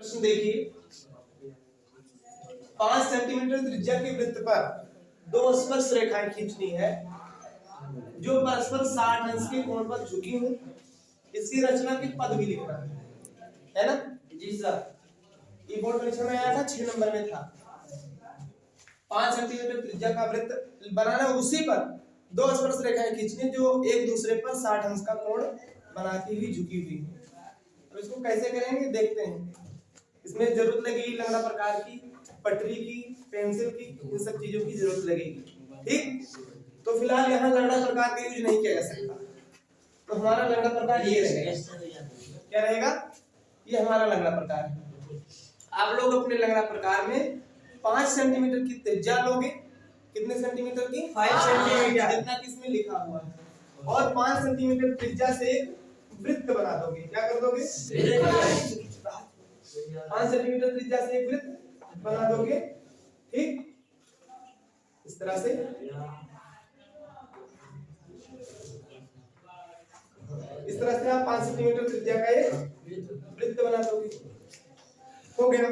प्रश्न देखिए, 5 सेंटीमीटर त्रिज्या के वृत्त पर दो स्पर्श रेखाएं खींचनी है जो परस्पर 60 अंश के कोण पर झुकी हो। इसकी रचना के पद भी लिखना है ना जी सर। ये बोर्ड परीक्षा में आया था, 6 नंबर में था। 5 सेंटीमीटर त्रिज्या का वृत्त बनाना, उसी पर दो स्पर्श रेखाएं खींचनी जो एक दूसरे पर 60 अंश का कोण बनाती हुई झुकी हुई है। तो इसको कैसे करेंगे देखते हैं। इसमें जरूरत लगेगी लंगड़ा प्रकार की, पटरी की, पेंसिल की, इन सब चीजों की जरूरत लगेगी। ठीक, तो फिलहाल यहाँ लंगड़ा प्रकार का यूज नहीं किया जा सकता। तो हमारा लंगड़ा प्रकार ये रहेगा। क्या रहेगा? ये हमारा लंगड़ा प्रकार है। आप लोग अपने लंगड़ा प्रकार में 5 सेंटीमीटर की त्रिज्या लोगे। कितने सेंटीमीटर की? 5 सेंटीमीटर, जितना कि इसमें लिखा हुआ है। और 5 सेंटीमीटर त्रिज्या से एक वृत्त बना दोगे। क्या कर दोगे? 5 सेंटीमीटर त्रिज्या से एक वृत्त बना दोगे। ठीक, इस तरह से आप 5 सेंटीमीटर त्रिज्या का एक वृत्त बना दोगे। हो गया।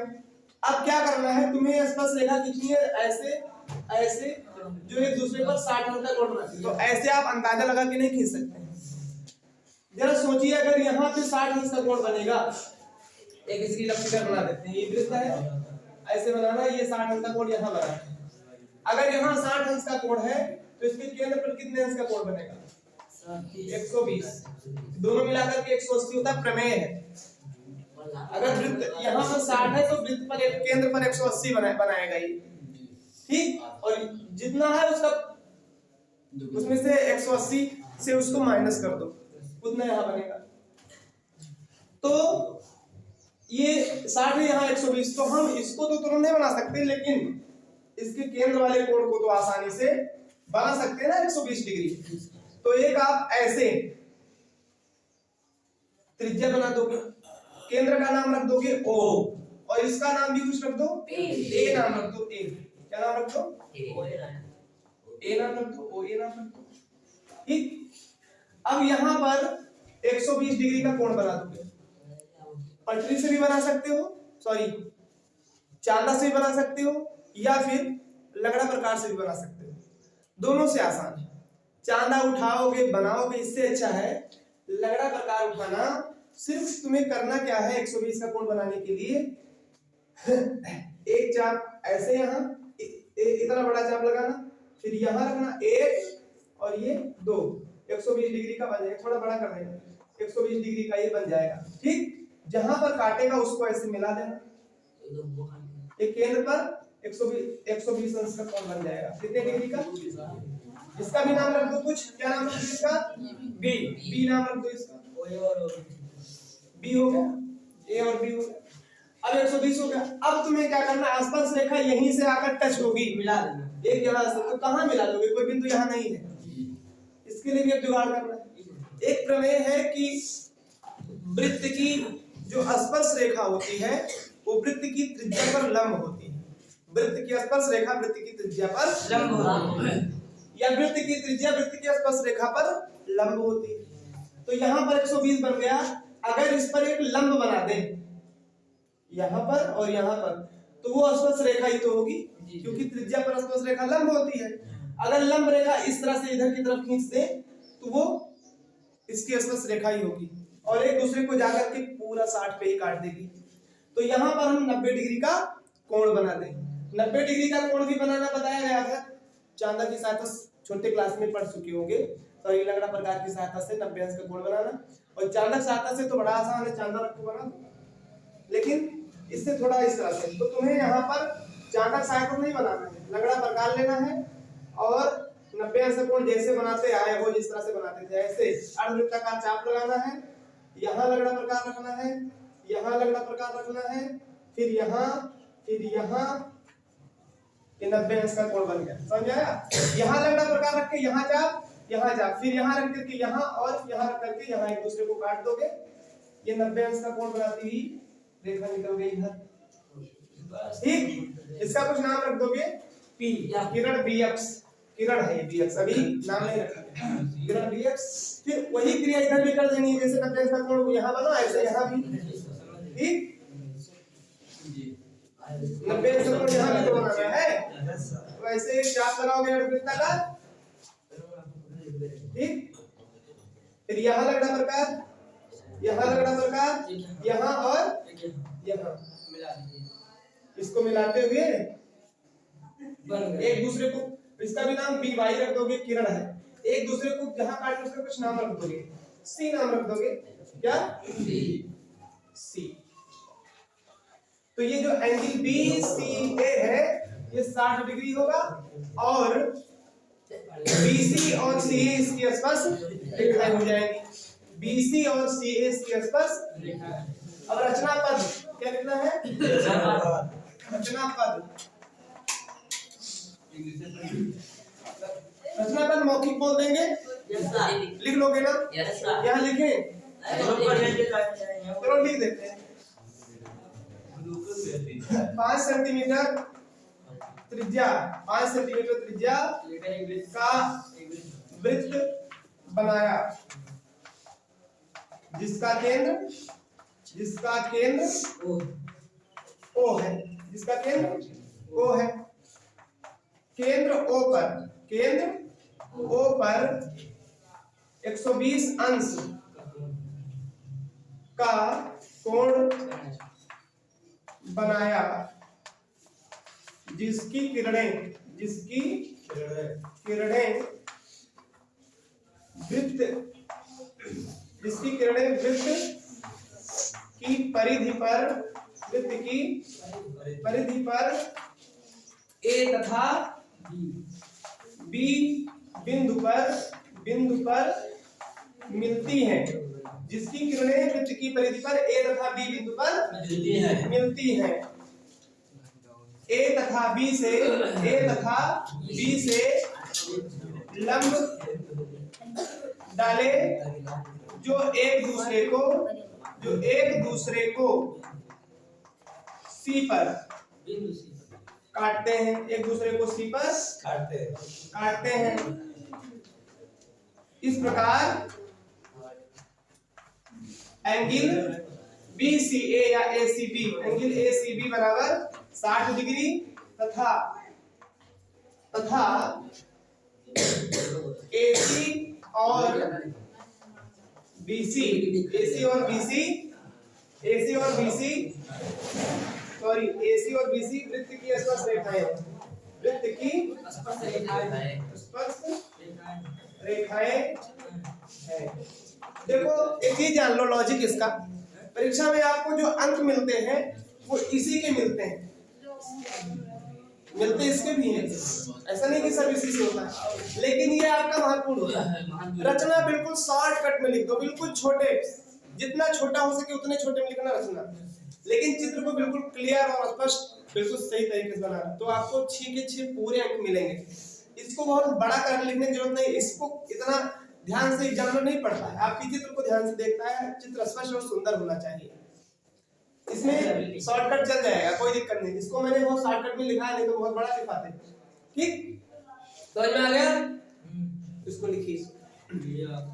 अब क्या करना है, तुम्हें स्पर्श रेखा खींचनी है ऐसे ऐसे जो एक दूसरे पर 60 अंश का कोण बनाती है। तो ऐसे आप अंदाजा लगा के नहीं खींच सकते हैं। जरा सोचिए, अगर यहाँ पे 60 अंश का कोण बनेगा, एक इसकी लंबी बना देते हैं। ये वृत्त है, ऐसे बनाना, ये 60 अंश का कोण यहाँ बना है। अगर यहाँ 60 अंश का कोण है तो इसके केंद्र पर कितने अंश का कोण बनेगा? 120। दोनों मिलाकर के 180 होता है। प्रमेय है, अगर वृत्त यहाँ पर 60 है तो वृत्त पर एक केंद्र पर 180 बनाएगा ये। ठीक, और जितना है उसका उसमें से 180 से उसको माइनस कर दो, उतना यहाँ बनेगा। तो ये 60 है, यहाँ 120। तो हम इसको तो तुरंत नहीं बना सकते, लेकिन इसके केंद्र वाले कोण को तो आसानी से बना सकते हैं ना, 120 डिग्री। तो एक आप ऐसे त्रिज्या बना दोगे, केंद्र का नाम रख दोगे O, और इसका नाम भी कुछ रख दो, A नाम रख दो। A क्या नाम रख दो? A नाम रख दो, OA नाम रख दो। ठीक, अब यहाँ पर 120 डिग्री का कोण बना दोगे। पटरी से भी बना सकते हो, सॉरी चांदा से भी बना सकते हो, या फिर लंगड़ा प्रकार से भी बना सकते हो। दोनों से आसान है। चांदा उठाओगे बनाओगे, इससे अच्छा है लंगड़ा प्रकार उठाना। सिर्फ तुम्हें करना क्या है, 120 का कोण बनाने के लिए एक चाप ऐसे यहाँ इतना बड़ा चाप लगाना, फिर यहाँ रखना एक और ये 2, 120 डिग्री का बन जाएगा। थोड़ा बड़ा कर देना, 120 डिग्री का ये बन जाएगा। ठीक, जहां पर काटेगा उसको ऐसे मिला देना, एक केंद्र पर 120 अंश का कोण बन जाएगा। कितने डिग्री का? इसका भी नाम रख दो कुछ। क्या नाम रख दो इसका? बी नाम रख दो इसका। बी हो गया, ए और बी हो गया। अब 120 हो गया। अब तुम्हें क्या करना है, आसपास रेखा यहीं से आकर टच होगी, मिला देना एक जगह से। तो कहां मिला दोगे? कोई बिंदु यहां नहीं है, इसके लिए भी एक जुगाड़ करना है। एक प्रमेय है कि वृत्त की जो स्पर्श रेखा होती है वो वृत्त की त्रिज्या पर लंब होती है। वृत्त की स्पर्श रेखा वृत्त की त्रिज्या पर लंब होती है, या वृत्त की त्रिज्या वृत्त की स्पर्श रेखा पर लंब होती है। तो यहाँ पर 120 बन गया। अगर इस पर एक लंब बना दे यहाँ पर और यहाँ पर, तो वो स्पर्श रेखा ही तो होगी, क्योंकि त्रिज्या पर स्पर्श रेखा लंब होती है। अगर लंब रेखा इस तरह से इधर की तरफ खींच दे तो वो इसकी स्पर्श रेखा ही होगी, और एक दूसरे को जाकर के पूरा 60 पे ही काट देगी। तो यहाँ पर हम 90 डिग्री का कोण बना दें। 90 डिग्री का कोण भी बनाना बताया गया था चांदा की सहायता से, छोटे क्लास में पढ़ चुके होंगे। तो ये लंगड़ा प्रकार की सहायता से 90 अंश का कोण बनाना, और चांदा की सहायता से तो बड़ा आसान है, चांदा रख के बना दो। लेकिन इससे थोड़ा इस तरह से, तो तुम्हें यहाँ पर चांदा की सहायता नहीं बनाना है, लंगड़ा प्रकार लेना है और 90 अंश का कोण जैसे बनाते आए हो, जिस तरह से बनाते थे ऐसे अर्धवृत्ताकार चाप लगाना है। यहाँ लंगड़ा प्रकार रखना है, यहाँ लंगड़ा प्रकार रखना है, फिर यहाँ, फिर यहाँ, 90 अंश का कोण बन गया। समझ आया? यहाँ लंगड़ा प्रकार रख के यहाँ चाप, फिर यहाँ रख करके यहाँ, और यहाँ रख करके यहाँ एक दूसरे को काट दोगे। ये 90 अंश का कोण बनाती हुई रेखा निकल गई इधर। ठीक, इसका कुछ नाम रख दोगे P, किरण BX, किरण है ये BX, अभी नाम नहीं रखा गया, किरण BX। फिर वही क्रिया इधर भी कर देनी है, जैसे 90 अंश का कोण यहाँ बना ऐसे यहाँ भी। ठीक, 90 अंश को यहाँ भी तो बनाना है, वैसे एक चाप लगाओगे वृत्ता का, ठीक। फिर यहाँ लगना प्रकार, यहाँ लगना प्रकार, यहाँ और यहाँ मिला दीजिए, इसको मिलाते हुए एक दूसरे को, इसका भी नाम बी वाई रख दोगे, किरण है, एक दूसरे को जहां काटे उसका कुछ नाम रख दोगे, सी नाम रख दोगे, क्या सी। तो ये जो एंगल बी सी ए है ये 60 डिग्री होगा और बीसी और सीए इसकी आसपास रेखाएं हो जाएंगी, बीसी और सीए इसकी आसपास। अब रचना पद क्या लिखना है, रचना पद, रचना पद मौखिक बोल देंगे, लिख लोगे ना, यहाँ लिखें, चलो लिख देते हैं। 5 सेंटीमीटर त्रिज्या, 5 सेंटीमीटर त्रिज्या का वृत्त बनाया जिसका केंद्र O है, जिसका केंद्र O है, केंद्र O पर 120 अंश का कोण बनाया जिसकी किरणें वृत्त की परिधि पर A तथा B बिंदु पर मिलती हैं, जिसकी किरणें वृत्त की परिधि पर A तथा B बिंदु पर मिलती हैं। A तथा B से लंब डाले जो एक दूसरे को C पर काटते हैं, एक दूसरे को C पर काटते हैं। इस प्रकार एंगल BCA या ACB, एंगल ACB बराबर 60 डिग्री तथा AC और BC वृत्त की स्पर्श रेखाएं हैं। देखो एक चीज जान लो, लॉजिक इसका, परीक्षा में आपको जो अंक मिलते हैं वो इसी के मिलते हैं, मिलते इसके भी हैं, ऐसा नहीं कि सब इसी से होता है, लेकिन ये आपका महत्वपूर्ण होता है। रचना बिल्कुल शॉर्टकट में लिख दो, बिल्कुल छोटे, जितना छोटा हो सके उतने छोटे में लिखना रचना, लेकिन चित्र को बिल्कुल क्लियर और स्पष्ट बिल्कुल सही तरीके से बनाना, तो आपको 6 के 6 पूरे अंक मिलेंगे। इसको बहुत बड़ा कर लिखने की जरूरत नहीं, इसको इतना ध्यान से एग्जामिनर नहीं पढ़ता है, आपकी चित्र को ध्यान से देखता है, चित्र स्पष्ट और सुंदर होना चाहिए, इसमें शॉर्टकट चल जाएगा, कोई दिक्कत नहीं। इसको मैंने बहुत शॉर्टकट में लिखा है, नहीं तो बहुत बड़ा लिखाते, ठीक, समझ में आ गया? इसको लिखिए।